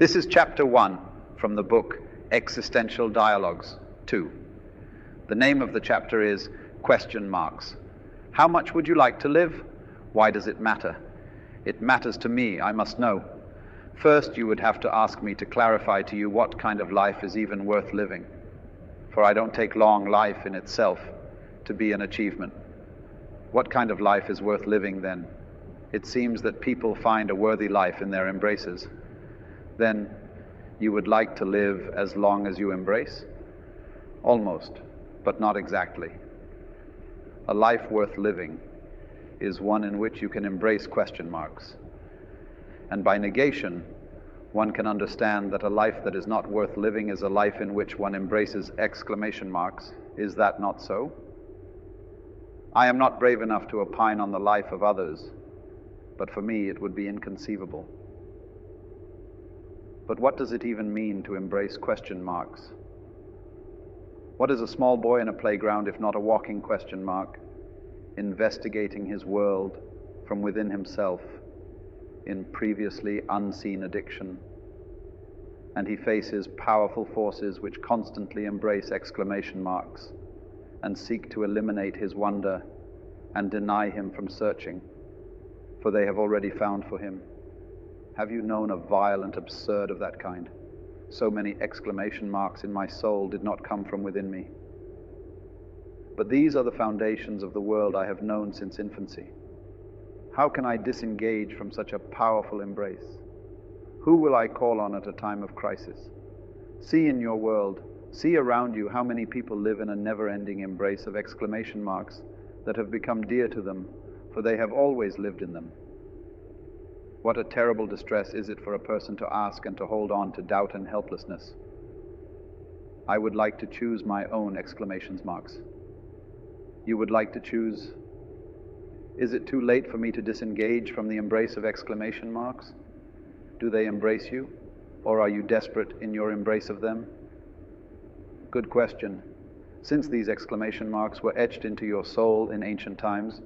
This is Chapter 1 from the book Existential Dialogues 2. The name of the chapter is Question Marks. How much would you like to live? Why does it matter? It matters to me, I must know. First, you would have to ask me to clarify to you what kind of life is even worth living. For I don't take long life in itself to be an achievement. What kind of life is worth living then? It seems that people find a worthy life in their embraces. Then you would like to live as long as you embrace? Almost, but not exactly. A life worth living is one in which you can embrace question marks. And by negation, one can understand that a life that is not worth living is a life in which one embraces exclamation marks. Is that not so? I am not brave enough to opine on the life of others, but for me it would be inconceivable. But what does it even mean to embrace question marks? What is a small boy in a playground if not a walking question mark, investigating his world from within himself in previously unseen addiction? And he faces powerful forces which constantly embrace exclamation marks and seek to eliminate his wonder and deny him from searching, for they have already found for him. Have you known a violent absurd of that kind? So many exclamation marks in my soul did not come from within me. But these are the foundations of the world I have known since infancy. How can I disengage from such a powerful embrace? Who will I call on at a time of crisis? See in your world, see around you how many people live in a never-ending embrace of exclamation marks that have become dear to them, for they have always lived in them. What a terrible distress is it for a person to ask and to hold on to doubt and helplessness. I would like to choose my own exclamation marks. You would like to choose? Is it too late for me to disengage from the embrace of exclamation marks? Do they embrace you, or are you desperate in your embrace of them? Good question. Since these exclamation marks were etched into your soul in ancient times,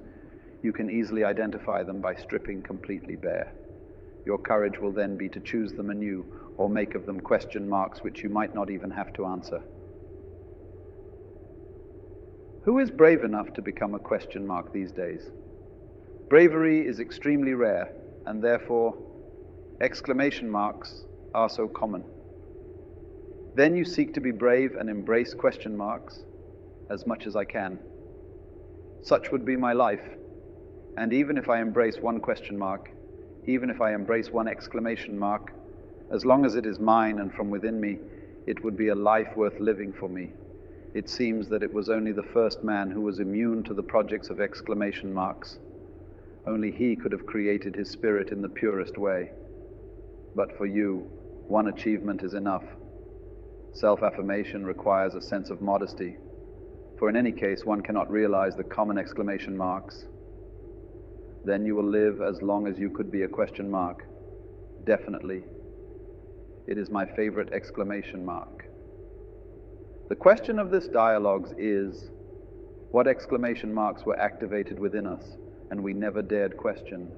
you can easily identify them by stripping completely bare. Your courage will then be to choose them anew or make of them question marks which you might not even have to answer. Who is brave enough to become a question mark these days? Bravery is extremely rare, and therefore exclamation marks are so common. Then you seek to be brave and embrace question marks as much as I can. Such would be my life, and even if I embrace one question mark, even if I embrace one exclamation mark, as long as it is mine and from within me, it would be a life worth living for me. It seems that it was only the first man who was immune to the projects of exclamation marks. Only he could have created his spirit in the purest way. But for you, one achievement is enough. Self-affirmation requires a sense of modesty, for in any case one cannot realize the common exclamation marks. Then you will live as long as you could be a question mark. Definitely. It is my favorite exclamation mark. The question of this dialogues is, what exclamation marks were activated within us and we never dared question?